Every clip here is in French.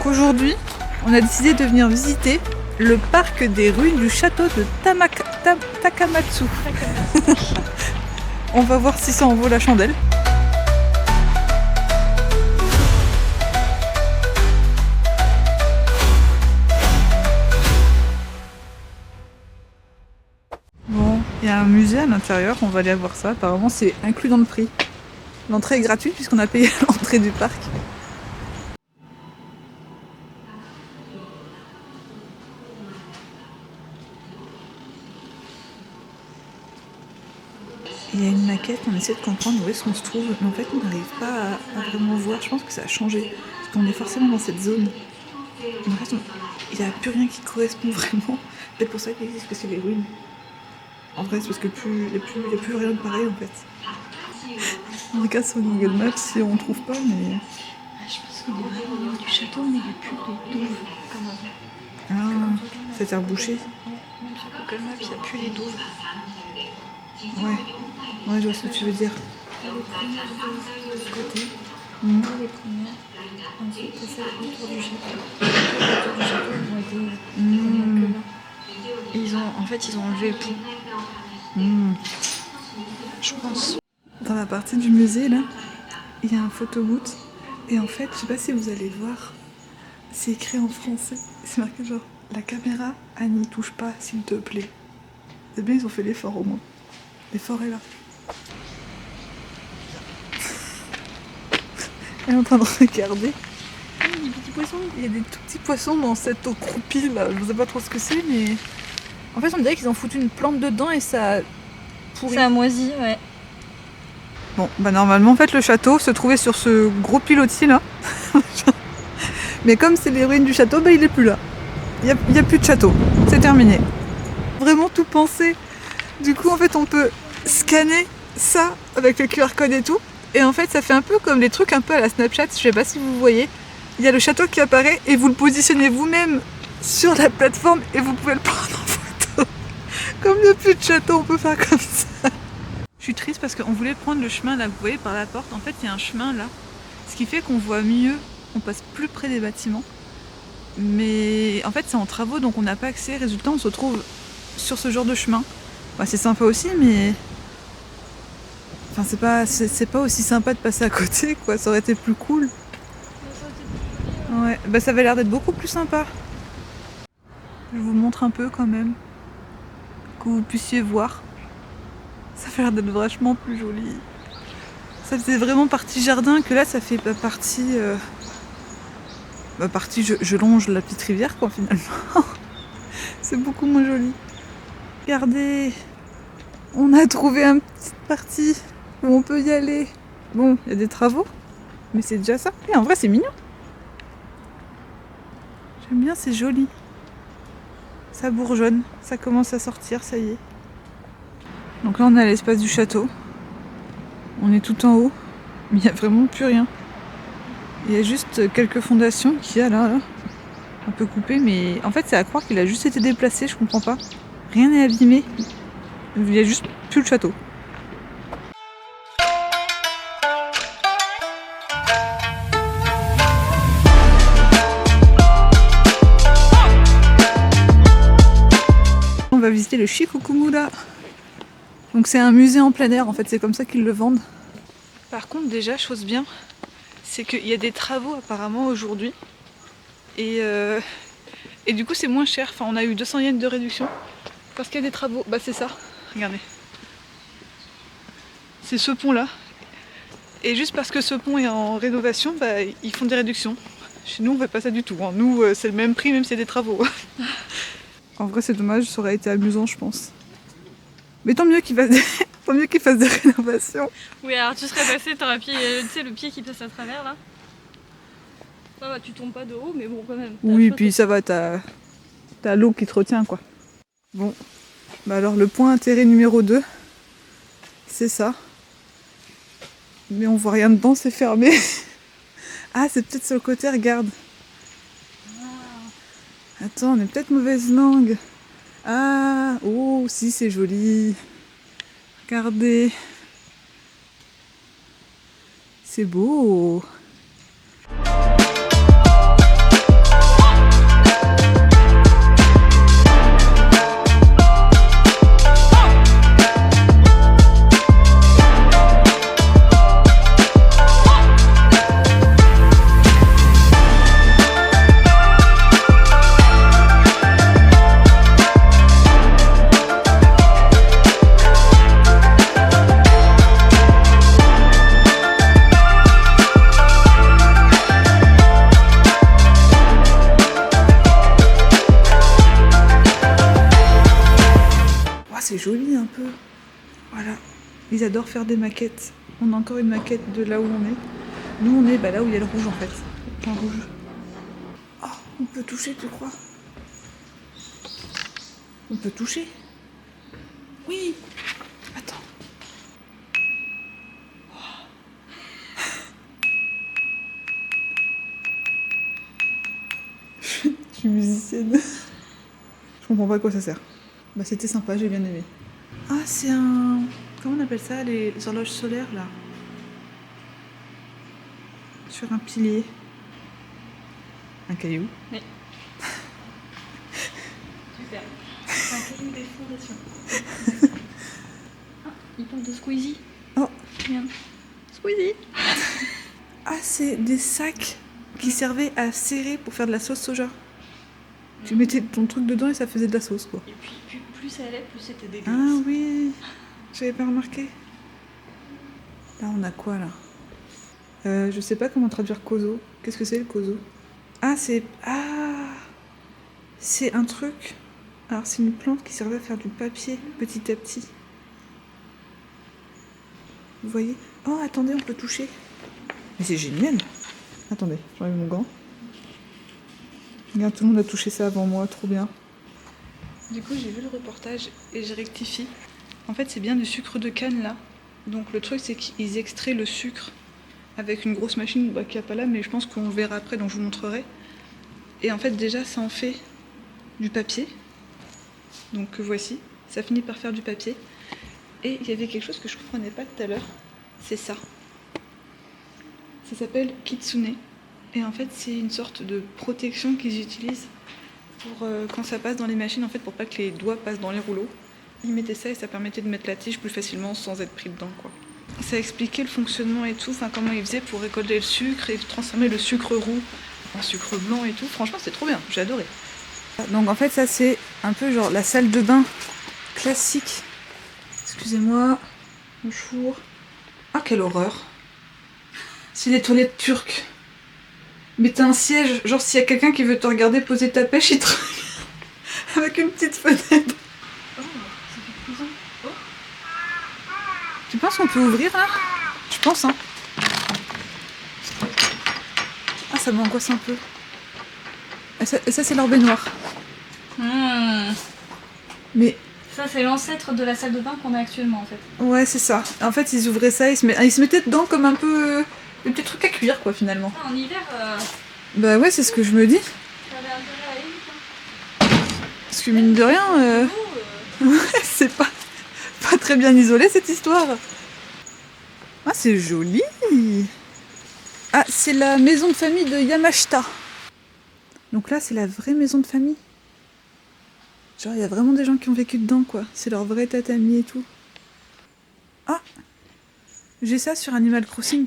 Donc aujourd'hui, on a décidé de venir visiter le parc des ruines du château de Takamatsu. On va voir si ça en vaut la chandelle. Bon, il y a un musée à l'intérieur, on va aller voir ça. Apparemment, c'est inclus dans le prix. L'entrée est gratuite puisqu'on a payé l'entrée du parc. Il y a une maquette, on essaie de comprendre où est-ce qu'on se trouve, mais en fait on n'arrive pas à vraiment voir. Je pense que ça a changé, parce qu'on est forcément dans cette zone. En fait, il n'y a plus rien qui correspond vraiment. Peut-être pour ça qu'il existe, parce que c'est les ruines. En vrai, c'est parce que il n'y a plus rien de pareil en fait. On regarde sur Google Maps si on ne trouve pas, mais... Je pense qu'on est vraiment au niveau du château, mais il n'y a plus les douves comme avant. Ah, ça a été rebouché. Même sur Google Maps, il n'y a plus les douves. Ouais, je vois ce que tu veux dire. Les premières de ce côté, Mmh. les premières. Ensuite, c'est celles autour du château. Autour du château, ils ont été... Il n'y en a que là. Et en fait, ils ont enlevé le pont. Mmh. Je pense. Dans la partie du musée, là, il y a un photobooth. Et en fait, je sais pas si vous allez voir, c'est écrit en français. C'est marqué genre, la caméra, n'y touche pas, s'il te plaît. C'est bien, ils ont fait l'effort au moins. L'effort est là. Elle est en train de regarder. Il y a des petits poissons. Il y a des tout petits poissons dans cette eau croupie là. Je sais pas trop ce que c'est, mais... En fait, on dirait qu'ils ont foutu une plante dedans et ça pourrit. Ça a moisi, ouais. Bon, bah normalement, en fait, le château se trouvait sur ce gros pilotis là. Mais comme c'est les ruines du château, bah il est plus là. Il y a plus de château. C'est terminé. Vraiment tout pensé. Du coup, en fait, on peut scanner ça avec le QR code et tout. Et en fait, ça fait un peu comme les trucs un peu à la Snapchat. Je sais pas si vous voyez. Il y a le château qui apparaît et vous le positionnez vous-même sur la plateforme et vous pouvez le prendre en photo. Comme il n'y a plus de château, on peut faire comme ça. Je suis triste parce qu'on voulait prendre le chemin là, vous voyez, par la porte. En fait, il y a un chemin là. Ce qui fait qu'on voit mieux, on passe plus près des bâtiments. Mais en fait, c'est en travaux, donc on n'a pas accès. Résultat, on se retrouve sur ce genre de chemin. Bah, c'est sympa aussi, mais... Enfin, c'est pas aussi sympa de passer à côté, quoi. Ça aurait été plus cool. Ouais, bah ça avait l'air d'être beaucoup plus sympa. Je vous montre un peu quand même. Que vous puissiez voir. Ça fait l'air d'être vachement plus joli. Ça faisait vraiment partie jardin, que là, ça fait partie... partie je longe la petite rivière, quoi, finalement. C'est beaucoup moins joli. Regardez, on a trouvé une petite partie où on peut y aller. Bon, il y a des travaux, mais c'est déjà ça. Et en vrai, c'est mignon. J'aime bien, c'est joli. Ça bourgeonne, ça commence à sortir, ça y est. Donc là, on est à l'espace du château. On est tout en haut, mais il n'y a vraiment plus rien. Il y a juste quelques fondations qu'il y a là, un peu coupées, mais en fait, c'est à croire qu'il a juste été déplacé, je comprends pas. Rien n'est abîmé. Il n'y a juste plus le château. On va visiter le Shikokumura. Donc c'est un musée en plein air, en fait, c'est comme ça qu'ils le vendent. Par contre, déjà, chose bien, c'est qu'il y a des travaux apparemment aujourd'hui. Et du coup, c'est moins cher. Enfin, on a eu 200 yens de réduction. Parce qu'il y a des travaux. Bah c'est ça, regardez. C'est ce pont là. Et juste parce que ce pont est en rénovation, bah ils font des réductions. Chez nous on fait pas ça du tout, hein. Nous c'est le même prix même s'il y a des travaux. En vrai c'est dommage, ça aurait été amusant je pense. Mais tant mieux qu'ils fassent des rénovations. Oui, alors tu serais passé, t'aurais tu sais, le pied qui passe à travers là. Ça va, tu tombes pas de haut, mais bon quand même. Oui, puis ça va, t'as l'eau qui te retient quoi. Bon, bah alors le point d'intérêt numéro 2, c'est ça. Mais on voit rien dedans, c'est fermé. Ah, c'est peut-être sur le côté, regarde. Attends, on est peut-être mauvaise langue. Ah, oh, si, c'est joli. Regardez. C'est beau. c'est joli un peu. Voilà. Ils adorent faire des maquettes. On a encore une maquette de là où on est. Nous, on est là où il y a le rouge en fait. Le point rouge. Oh, on peut toucher, tu crois? On peut toucher? Oui. Attends. Je suis musicienne. Je comprends pas à quoi ça sert. Bah c'était sympa, j'ai bien aimé. Ah c'est un... Comment on appelle ça, les horloges solaires là? Sur un pilier. Un caillou. Oui. Super. C'est un caillou des fondations. Ah, il parle de Squeezie. Oh. Regarde. Squeezie. Ah c'est des sacs qui servaient à serrer pour faire de la sauce soja. Tu mettais ton truc dedans et ça faisait de la sauce quoi. Et puis plus ça allait, plus c'était dégueulasse. Ah oui, j'avais pas remarqué. Là on a quoi là? Je sais pas comment traduire kozo. Qu'est-ce que c'est le kozo? Ah c'est... Ah c'est un truc. Alors c'est une plante qui servait à faire du papier petit à petit. Vous voyez? Oh attendez, on peut toucher. Mais c'est génial. Attendez, j'enlève mon gant. Regarde, tout le monde a touché ça avant moi, trop bien. Du coup, j'ai vu le reportage et je rectifie. En fait, c'est bien du sucre de canne là. Donc le truc, c'est qu'ils extraient le sucre avec une grosse machine qu'il n'y a pas là, mais je pense qu'on verra après, donc je vous montrerai. Et en fait, déjà, ça en fait du papier. Donc voici, ça finit par faire du papier. Et il y avait quelque chose que je ne comprenais pas tout à l'heure. C'est ça. Ça s'appelle kitsune. Et en fait, c'est une sorte de protection qu'ils utilisent pour quand ça passe dans les machines, en fait, pour pas que les doigts passent dans les rouleaux. Ils mettaient ça et ça permettait de mettre la tige plus facilement sans être pris dedans, quoi. Ça expliquait le fonctionnement et tout, enfin comment ils faisaient pour récolter le sucre et transformer le sucre roux en sucre blanc et tout. Franchement, c'est trop bien, j'ai adoré. Donc en fait, ça c'est un peu genre la salle de bain classique. Excusez-moi, bonjour. Ah, quelle horreur. C'est les toilettes turques. Mais t'as un siège, genre s'il y a quelqu'un qui veut te regarder poser ta pêche, il te regarde avec une petite fenêtre. Oh, ça fait prison. Oh. Tu penses qu'on peut ouvrir là? Je pense hein. Ah ça m'angoisse un peu. Et ça c'est leur baignoire. Mais... Ça c'est l'ancêtre de la salle de bain qu'on a actuellement en fait. Ouais c'est ça. En fait ils ouvraient ça, ils se mettaient dedans comme un peu... des petits trucs à cuire quoi finalement. Ah, en hiver... Bah ouais c'est ce que je me dis. Ça avait intérêt à aller vite, hein. Parce que mine de rien... Ouais, c'est pas très bien isolé cette histoire. Ah c'est joli. Ah c'est la maison de famille de Yamashita. Donc là c'est la vraie maison de famille. Genre il y a vraiment des gens qui ont vécu dedans quoi. C'est leur vrai tatami et tout. Ah j'ai ça sur Animal Crossing.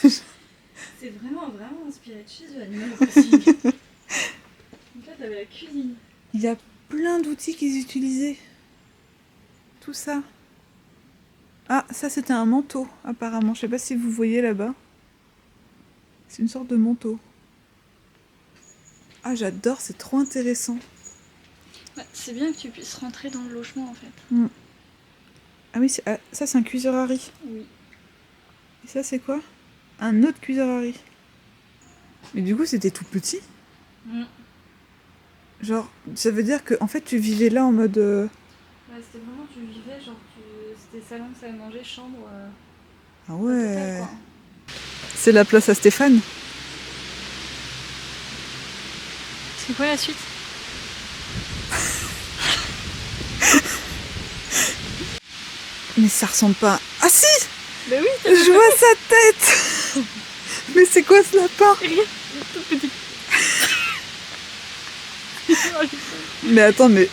C'est vraiment inspiré de chez eux, Animal Crossing. Donc là t'avais la cuisine. Il y a plein d'outils qu'ils utilisaient. Tout ça. Ah, ça c'était un manteau, apparemment. Je sais pas si vous voyez là-bas. C'est une sorte de manteau. Ah, j'adore, c'est trop intéressant. Bah, c'est bien que tu puisses rentrer dans le logement en fait. Ah oui, ça c'est un cuiseur à riz. Oui. Et ça c'est quoi? Un autre cuiseur à riz. Mais du coup, c'était tout petit. Genre, ça veut dire que en fait, tu vivais là en mode... Ouais, c'était vraiment, tu vivais, genre, c'était salon, salle à manger, chambre... Ah ouais. Total, quoi. C'est la place à Stéphane. C'est quoi la suite? Mais ça ressemble pas... Ah si! Bah oui, Je vois sa tête. Mais c'est quoi ce lapin? Regarde, tout petit. Mais attends, mais...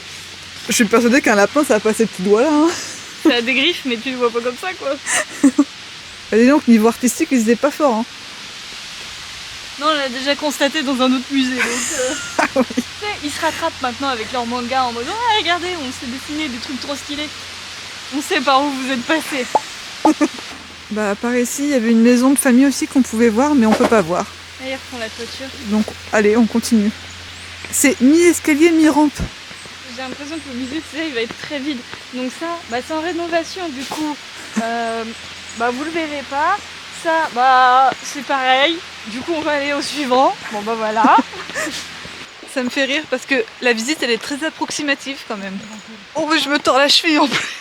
Je suis persuadée qu'un lapin, ça va pas ces petits doigts là. Hein. Ça a des griffes, mais tu le vois pas comme ça, quoi. Bah dis donc, niveau artistique, ils étaient pas forts. Hein. Non, on l'a déjà constaté dans un autre musée, donc... Ah oui. Tu sais, ils se rattrapent maintenant avec leur manga en mode « Ah, regardez, on s'est dessiné des trucs trop stylés. On sait par où vous êtes passés. » Bah par ici, il y avait une maison de famille aussi qu'on pouvait voir, mais on peut pas voir. Là, ils refont la toiture. Donc, allez, on continue. C'est mi-escalier, mi-rampe. j'ai l'impression que le musée, il va être très vide. Donc ça, c'est en rénovation, du coup, vous le verrez pas. Ça, c'est pareil. Du coup, on va aller au suivant. Bon, voilà. Ça me fait rire parce que la visite, elle est très approximative quand même. Oh, mais je me tords la cheville en plus.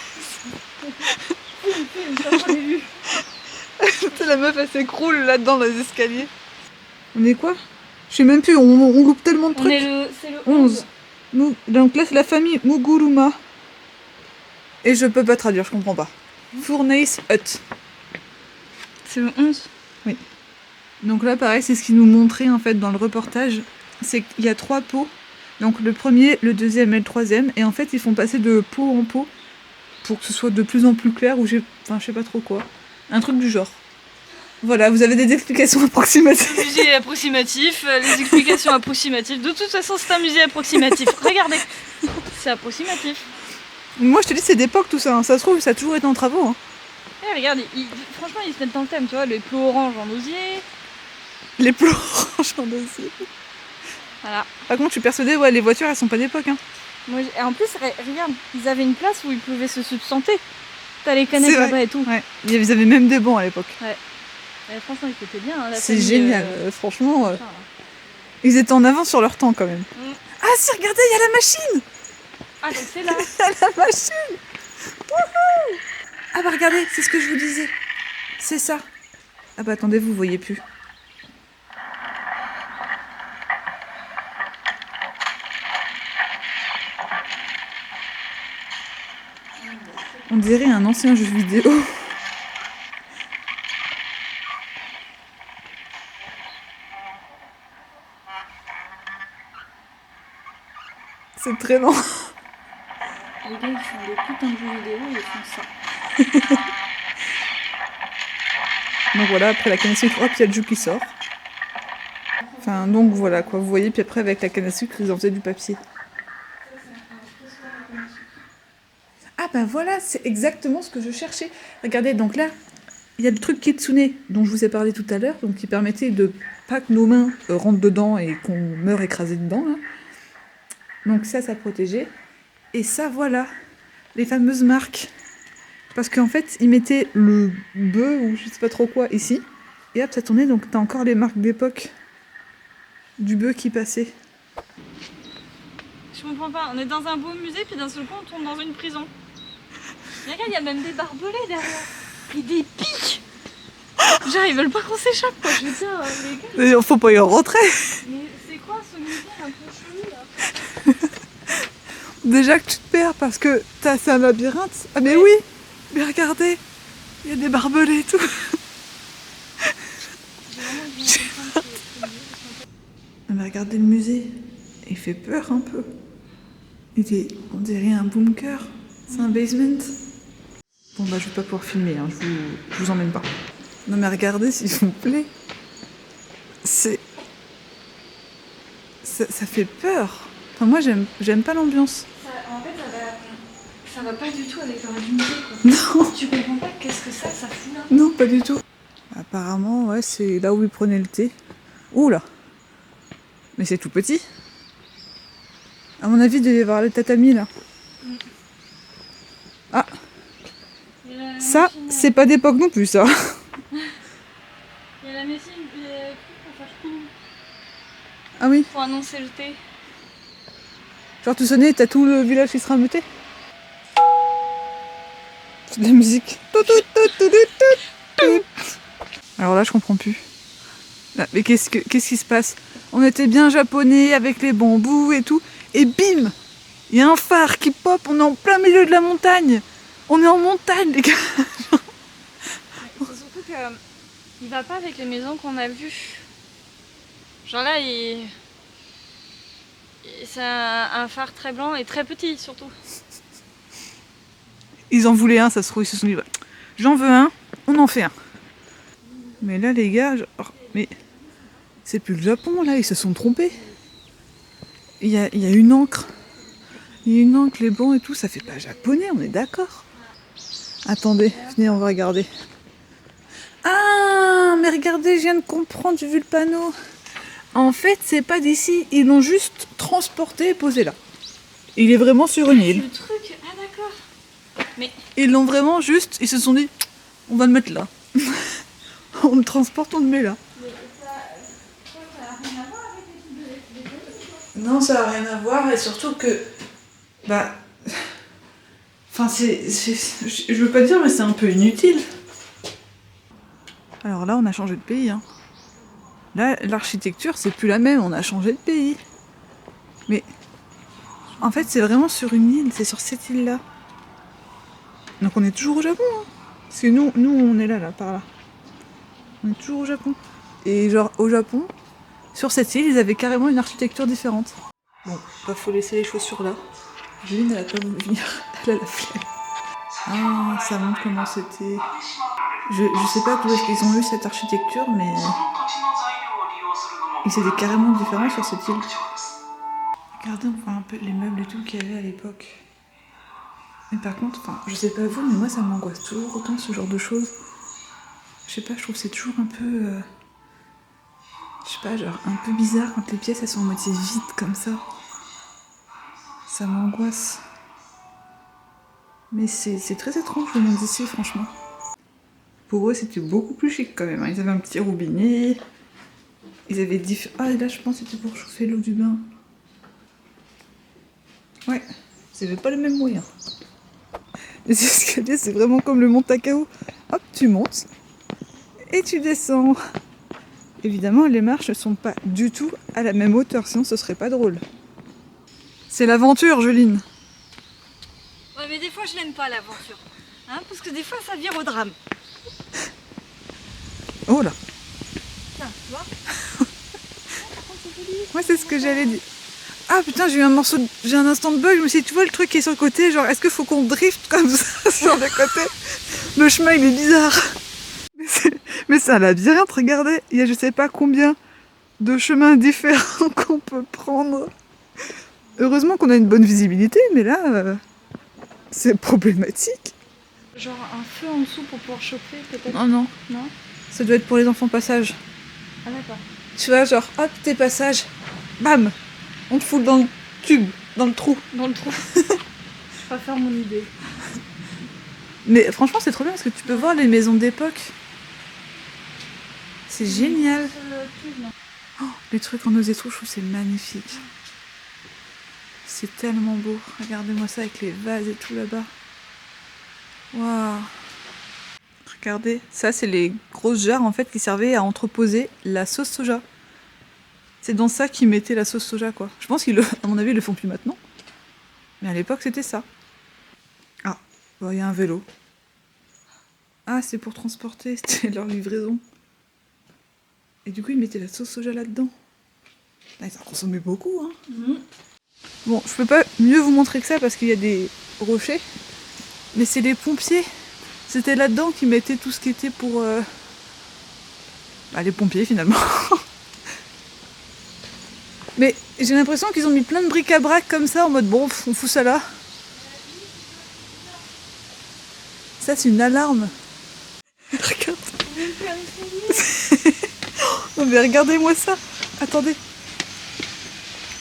La meuf, elle s'écroule là-dedans dans les escaliers. On est quoi? Je sais même plus, on loupe tellement de trucs. C'est le 11. Donc là, c'est la famille Muguruma. Et je peux pas traduire, je comprends pas. Furnace Hut. C'est le 11. Oui. Donc là, pareil, c'est ce qu'ils nous montraient en fait dans le reportage. C'est qu'il y a 3 pots. Donc le premier, le deuxième et le troisième. Et en fait, ils font passer de pot en pot pour que ce soit de plus en plus clair ou je sais pas trop quoi. Un truc du genre. Voilà, vous avez des explications approximatives. Le musée approximatif, les explications approximatives. De toute façon, c'est un musée approximatif. Regardez, c'est approximatif. Moi, je te dis, c'est d'époque tout ça. Hein. Ça se trouve, ça a toujours été en travaux. Hein. Eh, regarde, franchement, ils se mettent dans le thème, tu vois, les plots orange en osier. Les plots orange en osier. Voilà. Par contre, je suis persuadée, ouais, les voitures, elles sont pas d'époque. Hein. Et en plus, regarde, ils avaient une place où ils pouvaient se substanter. T'as les canettes là-bas et tout. Ouais. Ils avaient même des bancs à l'époque. Ouais. Franchement, ils étaient bien. Hein, c'est génial, franchement. Ils étaient en avance sur leur temps quand même. Ah si, regardez, il y a la machine. Ah, donc c'est là. Il y a la machine. Wouhou. Ah bah regardez, c'est ce que je vous disais. C'est ça. Ah bah attendez, vous voyez plus. On dirait un ancien jeu vidéo. C'est très lent. Les gars, ils font des putains de jeux vidéo, ils font ça. Donc voilà, après la canne à sucre, hop, il y a le jus qui sort. Enfin, donc voilà quoi, vous voyez, puis après avec la canne à sucre, ils en faisaient du papier. Ah ben voilà, c'est exactement ce que je cherchais. Regardez, donc là, il y a le truc Kitsune dont je vous ai parlé tout à l'heure, donc qui permettait de pas que nos mains rentrent dedans et qu'on meure écrasé dedans. Là. Donc ça protégeait. Et ça, voilà, les fameuses marques. Parce qu'en fait, ils mettaient le bœuf ou je sais pas trop quoi ici. Et hop, ça tournait, donc t'as encore les marques d'époque du bœuf qui passait. Je comprends pas, on est dans un beau musée, puis d'un seul coup, on tombe dans une prison. Mais regarde, il y a même des barbelés derrière. Et des pics. Genre, ils veulent pas qu'on s'échappe, quoi. Je veux dire, les gars. Faut pas y rentrer. Mais c'est quoi ce musée un peu chelou, là? Déjà que tu te perds parce que c'est un labyrinthe. Ah mais oui. Mais regardez, il y a des barbelés et tout. Mais regardez le musée, il fait peur un peu. On dirait un bunker, c'est un basement. Bon bah je vais pas pouvoir filmer, hein. Je vous emmène pas. Non mais regardez s'il vous plaît. Ça fait peur. Enfin moi j'aime pas l'ambiance. En fait ça va pas du tout avec leur musée, quoi. Non. Tu comprends pas qu'est-ce que ça fout là? Non pas du tout. Apparemment ouais c'est là où ils prenaient le thé. Ouh là. Mais c'est tout petit. À mon avis, il devait y avoir le tatami là. Ah, ça, c'est pas d'époque non plus, ça. Il y a la machine pour faire cool. Ah oui. Pour annoncer le thé. Genre, tu sonnais, t'as tout le village qui sera muté. C'est de la musique. Alors là, je comprends plus. Là, mais qu'est-ce qui se passe? On était bien japonais avec les bambous et tout. Et bim! Il y a un phare qui pop, on est en plein milieu de la montagne. On est en montagne, les gars. C'est surtout qu'il va pas avec les maisons qu'on a vues. Genre là, c'est un phare très blanc et très petit, surtout. Ils en voulaient un, ça se trouve, ils se sont dit, j'en veux un, on en fait un. Mais là, les gars, mais c'est plus le Japon, là, ils se sont trompés. Il y a une encre. Il y a une encre, les bancs et tout, ça fait pas japonais, on est d'accord. Attendez, venez, on va regarder. Ah, mais regardez, je viens de comprendre, j'ai vu le panneau. En fait, c'est pas d'ici, ils l'ont juste transporté et posé là. Il est vraiment sur une île. Le truc, ah d'accord. Ils l'ont vraiment juste, ils se sont dit, on va le mettre là. On le transporte, on le met là. Mais ça n'a rien à voir avec les trucs de Non, ça n'a rien à voir et surtout que, bah, enfin je veux pas dire mais c'est un peu inutile. Alors là, on a changé de pays. Hein. Là, l'architecture, c'est plus la même, on a changé de pays. Mais en fait, c'est vraiment sur une île, c'est sur cette île-là. Donc on est toujours au Japon. Hein. Parce que nous, on est là, par là. On est toujours au Japon. Et genre, au Japon, sur cette île, ils avaient carrément une architecture différente. Bon, bah faut laisser les chaussures là. Juline, elle a pas voulu venir. Elle a la flemme. Ah, ça montre comment c'était. Je sais pas d'où est-ce qu'ils ont eu cette architecture, mais ils étaient carrément différents sur cette île. Regardez, on voit un peu les meubles et tout qu'il y avait à l'époque. Mais par contre, enfin, je sais pas vous, mais moi ça m'angoisse toujours autant ce genre de choses. Je sais pas, je trouve que c'est toujours un peu... je sais pas, genre un peu bizarre quand les pièces elles sont en moitié vides comme ça. Ça m'angoisse. Mais c'est très étrange le monde d'ici, franchement. Pour eux, c'était beaucoup plus chic quand même. Ils avaient un petit robinet. Ils avaient différents... Ah, et là, je pense que c'était pour chauffer l'eau du bain. Ouais, c'était pas les mêmes moyens. Les escaliers, c'est vraiment comme le mont Takao. Hop, tu montes et tu descends. Évidemment, les marches ne sont pas du tout à la même hauteur, sinon ce serait pas drôle. C'est l'aventure, Juline. Ouais, mais des fois, je l'aime pas, l'aventure. Hein, parce que des fois, ça vire au drame. Oh là. Tiens, tu vois. Ouais, c'est ce que j'allais dire. Ah putain, j'ai eu un instant de bug. Je me suis dit, tu vois le truc qui est sur le côté, genre, est-ce qu'il faut qu'on drift comme ça sur le côté? Le chemin, il est bizarre. Mais ça a la labyrinthe, regardez. Il y a je sais pas combien de chemins différents qu'on peut prendre. Heureusement qu'on a une bonne visibilité, mais là, c'est problématique. Genre un feu en dessous pour pouvoir chauffer, peut-être. Non, non. Non. Ça doit être pour les enfants passage. Ah d'accord. Tu vois, genre, hop, tes passages, bam, on te fout dans le tube, dans le trou. Dans le trou. Je préfère mon idée. Mais franchement, c'est trop bien parce que tu peux voir les maisons d'époque. C'est génial. Oh, les trucs en osé trop, je trouve c'est magnifique. C'est tellement beau. Regardez-moi ça avec les vases et tout là-bas. Waouh. Regardez, ça c'est les grosses jarres en fait qui servaient à entreposer la sauce soja. C'est dans ça qu'ils mettaient la sauce soja quoi. Je pense qu'à mon avis ils le font plus maintenant. Mais à l'époque c'était ça. Ah, il y a un vélo. Ah, c'est pour transporter, c'était leur livraison. Et du coup ils mettaient la sauce soja là-dedans. Ah, ils en consommaient beaucoup hein. Mmh. Bon, je peux pas mieux vous montrer que ça parce qu'il y a des rochers. Mais c'est les pompiers. C'était là-dedans qu'ils mettaient tout ce qui était pour... les pompiers finalement. Mais j'ai l'impression qu'ils ont mis plein de bric-à-brac comme ça en mode bon, on fout ça là. Ça c'est une alarme. Regarde. Non mais regardez-moi ça. Attendez.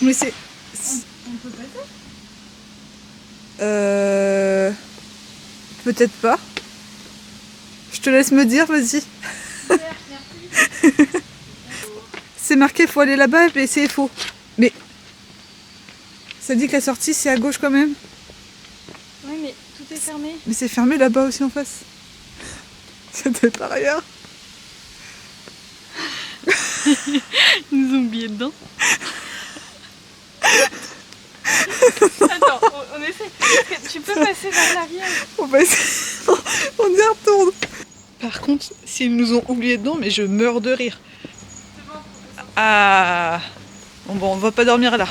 Mais c'est... On peut passer ? Peut-être pas. Je te laisse me dire, vas-y. C'est marqué, faut aller là-bas, et c'est faux. Mais ça dit que la sortie c'est à gauche quand même. Oui, mais tout est fermé. Mais c'est fermé là-bas aussi en face. C'était par ailleurs. Ils nous ont oubliés dedans. Attends, on essaie. Tu peux passer vers l'arrière. On va essayer. On y retourne. Par contre, s'ils nous ont oubliés dedans, mais je meurs de rire. Ah. Bon, on va pas dormir là.